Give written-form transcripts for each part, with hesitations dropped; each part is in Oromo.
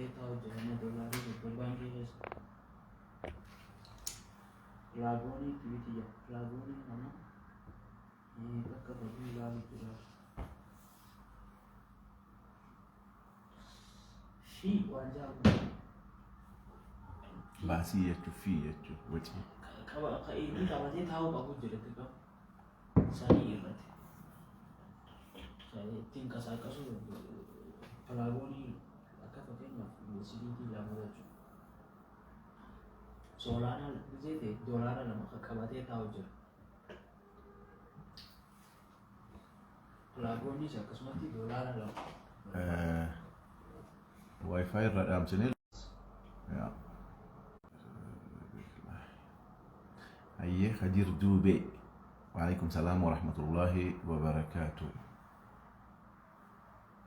qabatee taa'u jedhama doolaarii baankii keessa. Laagoonii tiwiitiya laagoonii kana bakka fagoo ilaalu jira. Fi waan jaabu. Baasii jechuun fi jechuun waci. Inni qabatee taa'uu qabu jedhatti qabu. Sanii irratti. Ittiin qasaaqasu laagoonii akka fakkeenyaaf sibiitii lama jechuudha. Soolaana bijeete doolaara lama qabatee taa'u jira. Laagoonnis akkasumatti doolaara lama. Wi-Fi irra dhaamsinee. Hayyee Khadir Duubee. Waalaikum salaam wa rahmatullahi wa barakaatuh.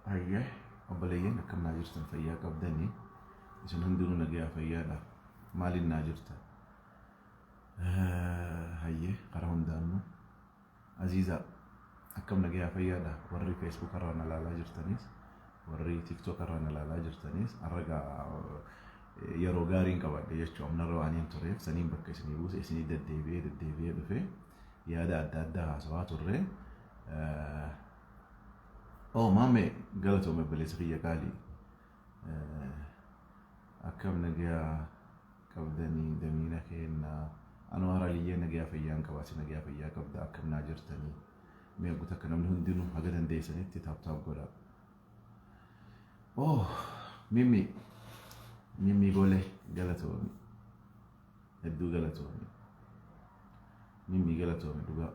Hayyee obboleeyyan akkam jirtan fayyaa qabdanii isin hundinuu nagaa fayyaadha. Maalin jirta? Hayyee karaa hundaanuu Aziza akkam nagaa fayyaadha. Warri Facebook irraan ilaalaa jirtanis warri TikTok irraan ilaalaa jirtanis argaa yeroo gaariin qabadhe jechuudha. Amnarra waan hin tureef saniin bakka isinii buuse isinii deddeebi'ee dhufee yaada adda addaa haasawaa turre. Maame galatoome baleessa kiyya qaalii akkam nagaa qabdanii damiina keenna anu haraliyyee nagaa fayyaan qabaasi nagaa fayyaa qabda akkam naa jirtanii mee guutaa akka namni hundinuu haga dandeessanitti taaptaap godha. Mimmi golee galatoomi hedduu galatoomi mimmi galatoomi dhugaa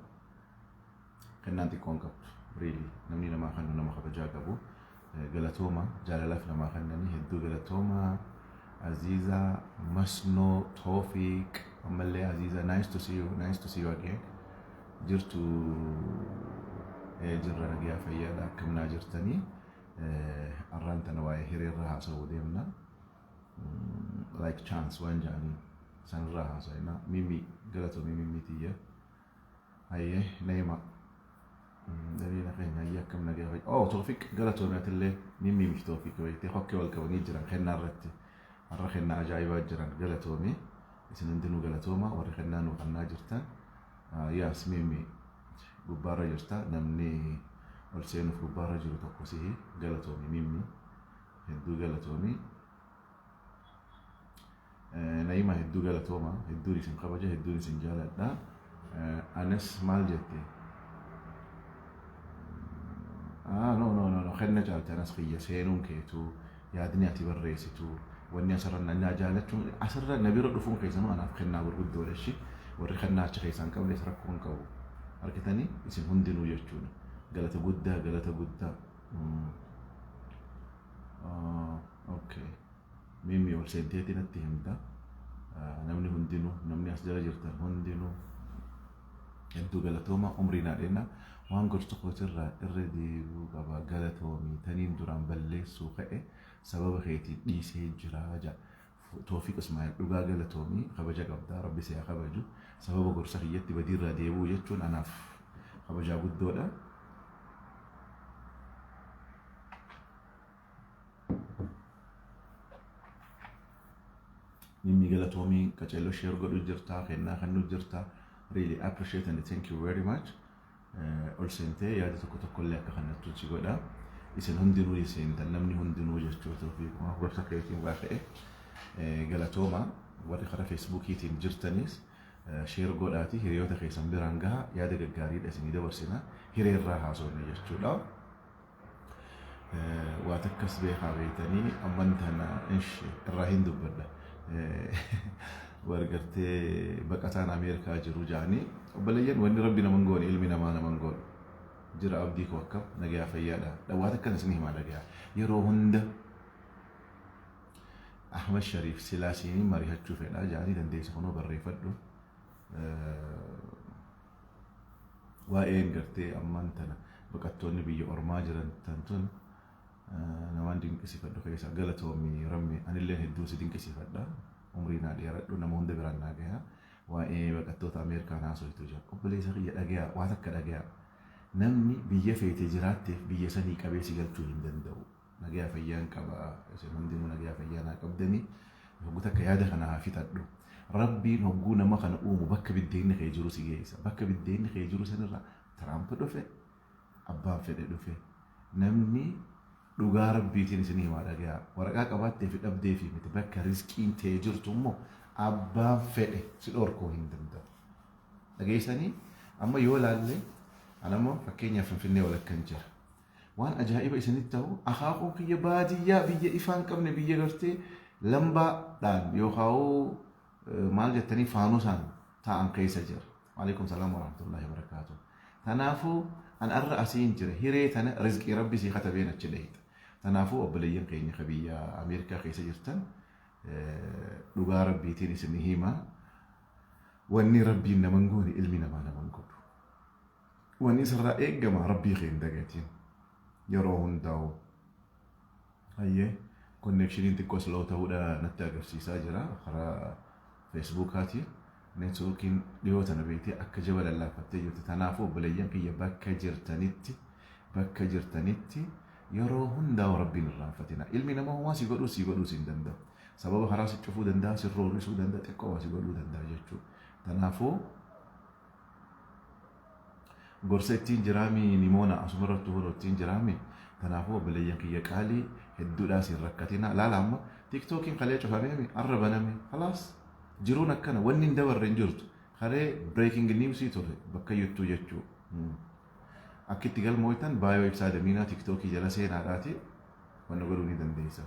kennaan xiqqoon qabdu really namni namaa kan nama kabajaa qabu galatooma jaalalaaf namaa kennanii hedduu galatooma. Aziza Masno Tawfiq Amalle Aziza nice to see you again. Jirtu jirra nagaa fayyaadha akkam naa jirtanii arraan tana waa'ee hiriirra haasa'uu deemna. Like chance waan jaanii sanirraa haasa'ina. Mimmi galatoomi mimmi tiyya. Hayyee Neema daliila keenya hayyee akkam nagaa fayyaa. Tawfiq galatoomi atillee mimmi miti Tawfiq beektee hokkee wal qabanii jiran kennaa irratti. Har'a kennaa ajaa'ibaa jiran galatoomi isin hundinuu galatooma warri kennaa nuu kennaa jirtan yaas mimmi gubbaarra jirta namni ol seenuuf gubbaarra jiru tokko sihi galatoomi mimmi hedduu galatoomi. Naima hedduu galatooma hedduun isin kabaja hedduun isin jaaladha. Anas maal jette? No kenna caalti anas kiyya seenuun keetu yaadni ati barreessitu. Wanni asirra na jaalachuun asirra na bira dhufuun keessanuu anaaf kennaa gurguddoodha shi warri kennaa achi keessaan qabnes rakkoon qabu argitanii isin hundinuu jechuudha. Galata guddaa. Okay. Mimmi ol seenteetii natti himta. Namni hundinuu namni as jala jirtan hundinuu hedduu galatooma umrii naa dheena waan gorsa kootirraa irra deebi'uu qaba galatoomi taniin duraan balleessuu ka'e. Sababa keetii dhiisee jira jaa Tawfiq Ismaa'il dhugaa galatoomi kabaja qabdaa rabbi si haa kabaju sababa gorsa kiyyatti badiirraa deebi'uu jechuun anaaf kabajaa guddoodha. Mimmi galatoomi qaceelloo share godhu jirta kennaa kennu jirta really appreciate and thank you very much. Ol seentee yaada tokko illee akka kanattu si godha. Isin hundinuu seentan namni hundinuu jechuudha fi gorsa keetiin waa ta'e galatooma warri karaa Facebookiitiin jirtanis share godhaati hiriyoota keessan biraan gahaa yaada gaggaariidha isinii dabarsina hiriirraa haasofne jechuudha. Waa takkas beekaa beektanii amman tana irraa hin dubbadha. Wargartee baqataan Ameerikaa jiru jaanii obboleeyyan wanni rabbi naman goone ilmi namaa naman goone. Jira abdii koo akkam nagaa fayyaadha. Dhawwaata akkan isin himaa dhagaa yeroo hunda Ahmad Sharif Silaasiin mari'achuu fedhaa jaanii dandeessa kunoo barreeffadhu. Waa'een gartee ammaan tana baqattoonni biyya ormaa jiran tantun namaan dinqisiifadhu keessaa galatoomi rammi anillee hedduu si dinqisiifadha. Umrii naa dheeradhu nama hunda biraan naa gahaa waa'ee baqattoota Ameerikaa haasoftu jira. Obboleessa kiyya dhagaa waa takka dhagaa. Namni biyya feetee jiraatteef biyya sanii qabee si galchuu hin danda'u. Nagaa fayyaan qaba. Isin hundinuu nagaa fayyaanaa qabdanii hogguta akka yaada kanaa fitadhu. Rabbiin hogguu nama kana uumu bakka biddeenni kee jiru si geessa. Bakka biddeenni kee jiru sanirra Tiraamp dhufe abbaan fedhe dhufe namni dhugaa rabbiitiin isinii himaa dhagayaa waraqaa qabaattee fi dhabdee fi miti bakka riskiin ta'e jirtu immoo abbaan fedhe si dhorkuu hin danda'u. Dhageessanii amma yoo laalle anammoo fakkeenyaaf Finfinnee walakkan jira. Waan ajaa'iba isinitti ta'u akaakuun kiyya baadiyyaa biyya ifaan qabne biyya gartee lambaadhaan yookaan maal jettanii faanosaan taa'an keessa jira. Waalaikum salaam wa rahmatullahi wa barakaatuh. Tanaafuu an arra asiin jira hiree tana rizqii rabbi sii katabeen achi dhahita. Tanaafuu obboleeyyan keenya ka biyya Ameerikaa keessa jirtan dhugaa rabbiitiin isinii himaa. Wanni rabbiin naman goone ilmi namaa naman godhu. Wanni isarraa eeggama rabbii kee hin dagatiin. Yeroo hundaa'u hayyee konneekshiniin xiqqoo slow ta'uudha natti agarsiisaa jira karaa feesbuukaatiin. Neetwoorkiin dhiyoo tana beektee akka jaba lallaafattee jirti. Tanaafuu obboleeyyan kiyya bakka jirtanitti yeroo hundaa'u rabbiin irraanfatina. Ilmi namaa homaa si godhuu hin danda'u. Sababa karaa si cufuu danda'a, si roorrisuu danda'a, xiqqoo waa si godhuu danda'a jechuudha. Tanaafuu gorsa ittiin jiraami nimoona asumarratti horo ittiin jiraami. Tanaafuu obboleeyyan kiyya qaalii hedduudhaa siin rakkatina. Laala amma tiktookiin kalee cufamee arra baname halaas jiruun akkana wanni hin dabarre hin jirtu. Kalee breaking newsii ture bakka YouTube jechuu. Akkitti galmooytan baay'oo ibsaa damiinaa tiktookii jala seenaadhaati wanna godhuu ni dandeessa.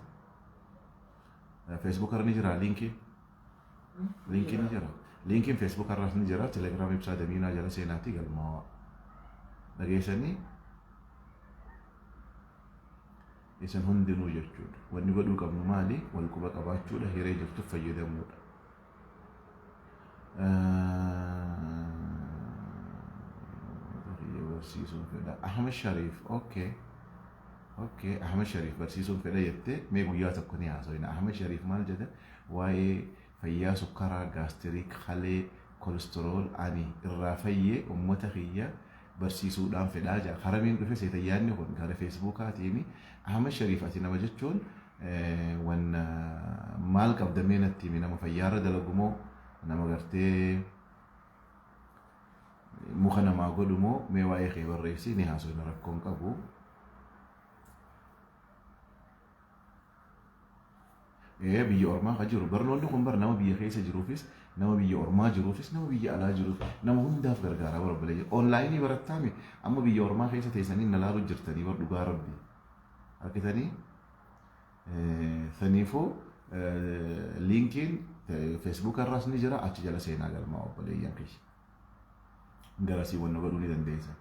Facebook irra ni jira liinkiin ni jira. Linkiin Facebook irras ni jira. Telegram ibsaa damiinaa jala seenaatti galmaawaa. Dhageessanii isin hundinuu jechuudha. Wanni godhuu qabnu maali? Wal quba qabaachuudha, hiree jirtuuf fayyadamuudha. Barsiisuun fedha. Ahmed Sharif, okay. Ahmed Sharif barsiisuun fedha jettee mee guyyaa tokko ni haasawina. Ahmed Sharif maal jedha? Waa'ee fayyaa sukkaraa, gaastiriik, halee, kolesterool ani irraa fayyee uummata kiyya barsiisuudhaan fedhaa jira. Haramiin dhufe seetayyaanni kun gara feesbuukaatiin Ahmed Sharif ati nama jechuun wanna maal qabdamee natti himi nama fayyaarra dalagumoo nama gartee muka namaa godhumoo mee waa'ee kee barreessi ni haasawina rakkoon qabu. Biyya ormaa ka jiru barnoonni kun bar nama biyya keessa jiruufis nama biyya ormaa jiruufis nama biyya alaa jiruuf nama hundaaf gargaaraa barbaadee onlaayinii barattaami amma biyya ormaa keessa teessanii na laaluu jirtanii bar dhugaa rabbii argitanii saniifuu liinkiin feesbuuk irraas ni jira achi jala seenaa galmaa obboleeyyan kiyya garasii wanna godhuu ni dandeessa.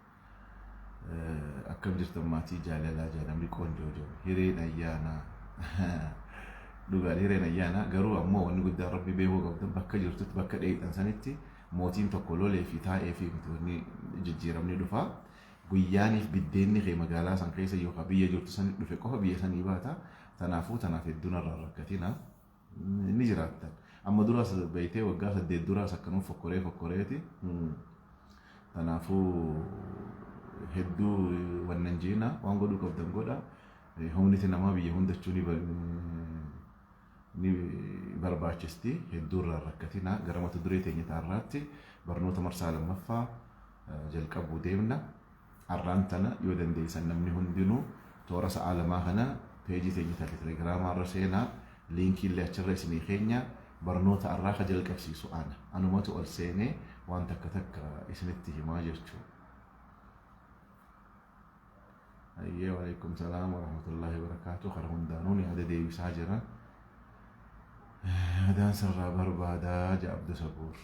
Akkam jirtan maatii jaalalaa jedhamni qoonjoo hireen ayyaanaa dhugaa hireen ayyaanaa garuu ammoo wanni guddaan rabbi beekuu qabdan bakka jirtutti bakka dheedhan sanitti mootiin tokko lolee fi taa'ee fi wanni jijjiiramni dhufaa guyyaaniif biddeenni kee magaalaa san keessa yookaan biyya jirtu sanitti dhufe qofa biyya sanii baata. Tanaaf hedduun irraa rakkatina ni jiraattan. Amma duraas beeytee waggaa 8 duraas akkanuma fokkoreeti. Tanaafuu hedduu wannan jiina waan godhuu qabdan godha. Humniti namaa biyya hundachuu ni barbaachisti hedduu irraa rakkatina gara mata duree teenya taarraatti barnoota marsaa lammaffaa jalqabuu deemna. Har'aan tana yoo dandeessan namni hundinuu toora sa'a lamaa kana peejii teenya telegiraamaa irra seenaa liinkii illee achirra isinii keenya barnoota har'aa ka jalqabsiisu anumatu ol seenee waan takka isinitti himaa jechuudha. Waalaikum salaam wa rahmatullahi wa barakaatuh. Kara hundaanuun yaada deebisaa jira. Yaadaan sirraa barbaadaa jedha Abdu Sabuur.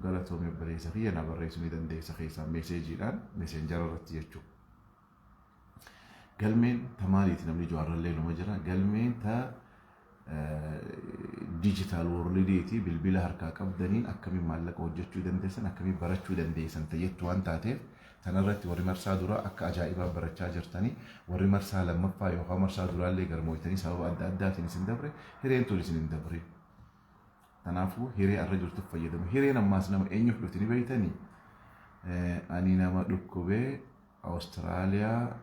Galatoomii obboleessa kiyya na barreessuu ni dandeessa keessaa meeseejiidhaan meeseenjara irratti jechuudha. Galmeen ta maaliiti namni jaarrallee numa jira. Galmeen ta diijitaal worlidiiti bilbila harkaa qabdaniin akkamiin maallaqa hojjechuu dandeessan akkamiin barachuu dandeessan ta'ettu waan taateef kanarratti warri marsaa dura akka ajaa'ibaa barachaa jirtanii warri marsaa lammaffaa yookaan marsaa duraallee garmooytanii sababa adda addaatiin isin dabre hireen tun isin hin dabre. Kanaafuu hiree arra jirtuuf fayyadamu. Hireen ammaas nama eenyuuf dhuftini beeytanii ani nama dhukkubee Awustiraaliyaa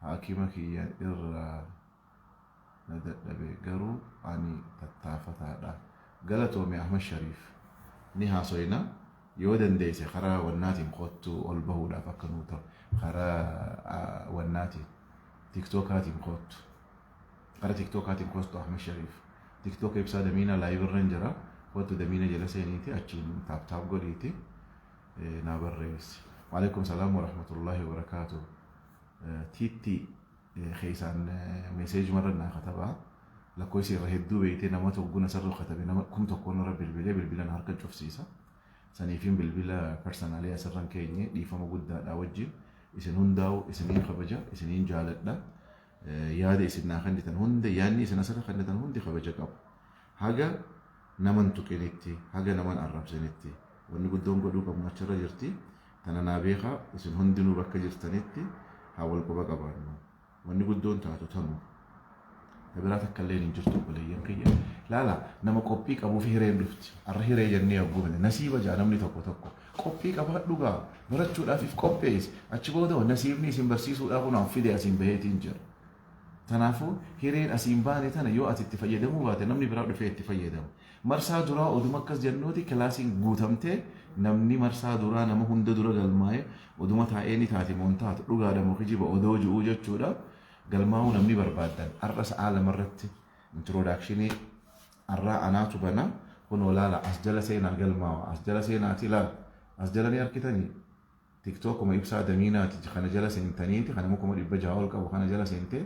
haakima kiyya irraa ندبي قرو أني تتافت هذا قالتو مي أحمد شريف نها صينا يودن ديسي خرا والناتي مخوتو والبهو لا فكنوتا خرا والناتي تيك توكاتي مخوتو خرا تيك توكاتي مخوتو أحمد شريف تيك توك يبسا دمينا لايف الرنجرة وتو دمينا جلسينيتي أتشين تاب تاب قوليتي نابر رئيس وعليكم السلام ورحمة الله وبركاته تيتي خيسان ميساج مرة كتبها لكويسي رهدو بيتي نماتو قونا سرو كتبي نما كنت أكون رب بالبلا نهار كنشوف سيسا سنيفين بالبلا برسونالية سرن كيني دي فما قد دا وجه إسنون داو إسنين خبجة إسنين جالت دا يادي إسنا خندتن هند يعني إسنا سر خندتن هند خبجة قب حاجة نمن تكينيتي حاجة نمن عرب سنتي وني قدوم قدو قب مچرا جرتي تنا نابيخا إسن هندنو بكا جرتنيتي حاول قبا قبارنا وني قدون تاتو تنو براتك كلين جرتو بليين كيا لا نما كوبيك أبو في هرين دفت الرهيرة جنيه أبو من نسيبة جانمني تكو كوبيك أبو هتلوجا براتشو لا في كوبيس أتشبه ده نسيبني سيمبرسيسو أبو نام في ده أسيم بهتين جر تنافو هرين أسيم باني تنا يو أتتفيد مو بات نمني براد في أتتفيد مرسا درا ودمكس جنودي كلاسين قوتمته نمني مرسا درا نما هند درا قلماي ودمت عيني تاتي مونتات لوجا ده مخجيب أودوج وجد شو ده قلماو نمني بربادن أرس على مرتي introductioni arra anatu bana kuno lala asjala sena galmawa asjala sena tila asjala ni arkitani tiktok ma ibsa damina ti khana jala sentaniti khana muko modi bajawol ka khana jala sente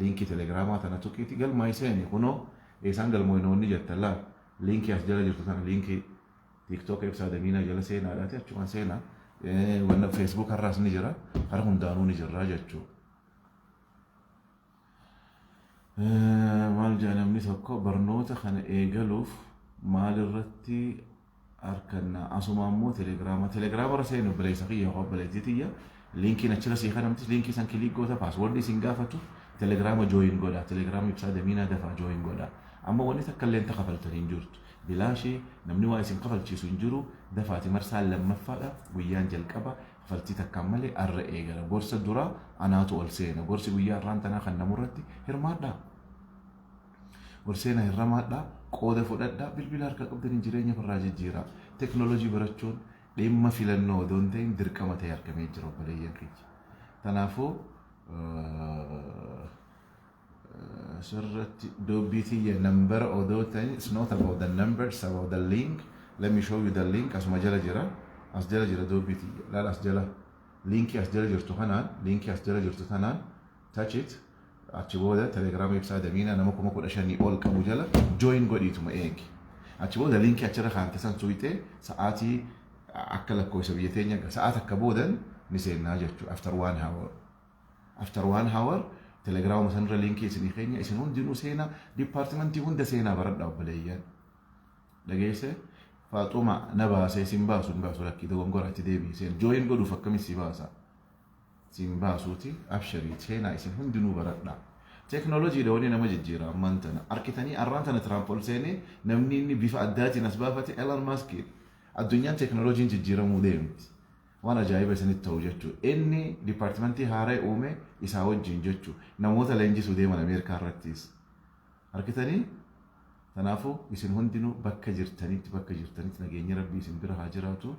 linki telegrama tana tukiti galma iseni kuno esan galmo inonni jattala linki asjala jirtu tana linki tiktok ibsa damina jala sena dati achuan sena wana facebook arras ni jira har hundanu ni jira jachu مال جانا منيسكو برنوتا خنا إيجالوف مال الرتي أركنا أسمامو تليجراما رسينو بليسقية أو بليتيتية لينكي نشرا سيخنا متش لينكي سانكليك جوتا باسورد سينغافتو تليجراما جوين جودا تليجراما يبسا دمينا دفع جوين جودا أما وني تكلم تقفل ترينجورت بلاشي نمني وايسين قفل تشي سنجرو دفعتي مرسال لما فادا ويان جلكبا قفلتي تكملي الرئيجا بورس الدورا أنا تقول سينا بورس ويان رانتنا خنا مرتي هرمادا ورسينا الرمادة قودة فودة بالبلار كقبض نجريني فراج الجيرا تكنولوجي برشون لما في لنو دونتين درك ما تيار كم يجرب بليين كيج تنافو سرت دوبيتي number or دوتين it's not about the number it's about the link let me show you the link as مجال جرا أسجل جرا دوبيتي لا أسجل لينك أسجل جرتو هنان لينك أسجل جرتو هنان touch it أتشبوه تليجرام يبسا دمينا أنا مكو مكو أشاني أول كمجلة join قديتو ما إنك أتشبوه لينك أتشرح عن تسان سويته ساعتي أكلك كويس بيتين ساعتك كبودا نسينا جتو after one hour تليجرام مثلا لينك يسني خيني يسنون دينو سينا ديبارتمنتي هون دسينا برد أو بليان لقيسه فاطمة نباسة سيمباسو لك كده وانقرأ تدبي سين join قدو فكمي سيباسا سيمباسوتي أبشري تينا إسن هندنو بردنا تكنولوجي دوني نما جيرا مانتنا أركتني أرانتنا ترامبول سيني نمنيني بفعداتي نسبافتي إيلون ماسك الدنيا تكنولوجي جيرا موديمت وانا جايبه سن التوجتشو إني ديبارتمنتي هاري أومي يساوي جينجتشو نموت لينجي سوديما أمريكا رتيس أركتني تنافو إسن هندنو بكا جرتني نجيني ربي إسن برا هاجراتو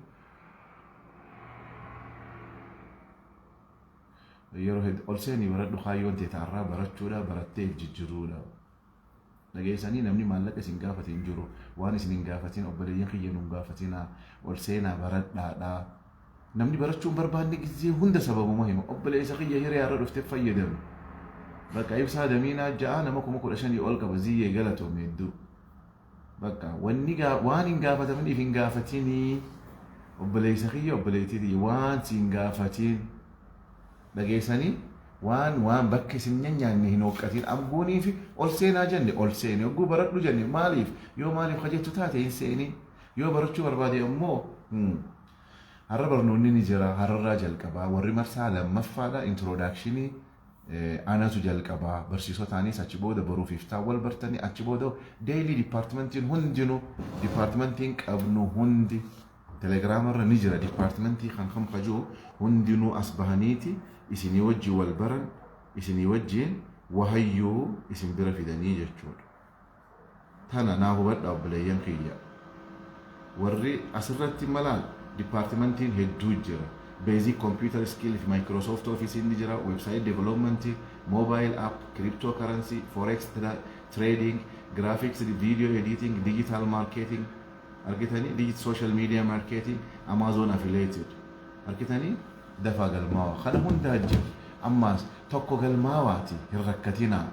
يروح أولسيني برد خايون تتعرى برتشولا برتيف ججرولا نجيساني نمني مالك سنجافتين جرو واني سنجافتين أبليين خيانون جافتينا أولسينا برد لا نمني برتشون بربان نجزي هند سبب مهم أبلي سقيه هري أرد فتف فيدم بقى يبسا دمينا جاءنا مكو عشان يقولك بزيه غلطو ميدو بقى واني جافت مني فين جافتيني أبلي سقيه أبلي تدي وان سنجافتين dhageessanii waan bakki isin nyaanne hin hoqqatiin abguunii fi ol seenaa jenne ol seeni yogguu baradhu jenne maaliif kajettu taate hin seeni yoo barachuu barbaade immoo har'a barnoonni ni jira har'arraa jalqabaa warri marsaa lammaffaadha introdakshinii anatu jalqabaa barsiisotaanis achi booda baruuf iftaa wal bartanii achi booda deeyilii dipaartimentiin hundinuu dipaartimentiin qabnu hundi telegiraamarra ni jira dipaartimentii kan kajuu hundinuu as bahaniiti isinii wajjii wal baran isinii wajjiin wahayyuu isin bira fidanii jechuudha. Tana naa hubadhaa obboleeyyan kiyya. Warri asirratti malaan dipaartimentiin hedduu jira. Basic computer skill, Microsoft Office ni jira, website development, mobile app, cryptocurrency, forex trading, graphics, video editing, digital marketing, argitanii social media marketing, Amazon affiliated. Argitanii dafaa galmaawaa. Kana hundaa jira. Ammaas tokko galmaawaati hin rakkatinaa.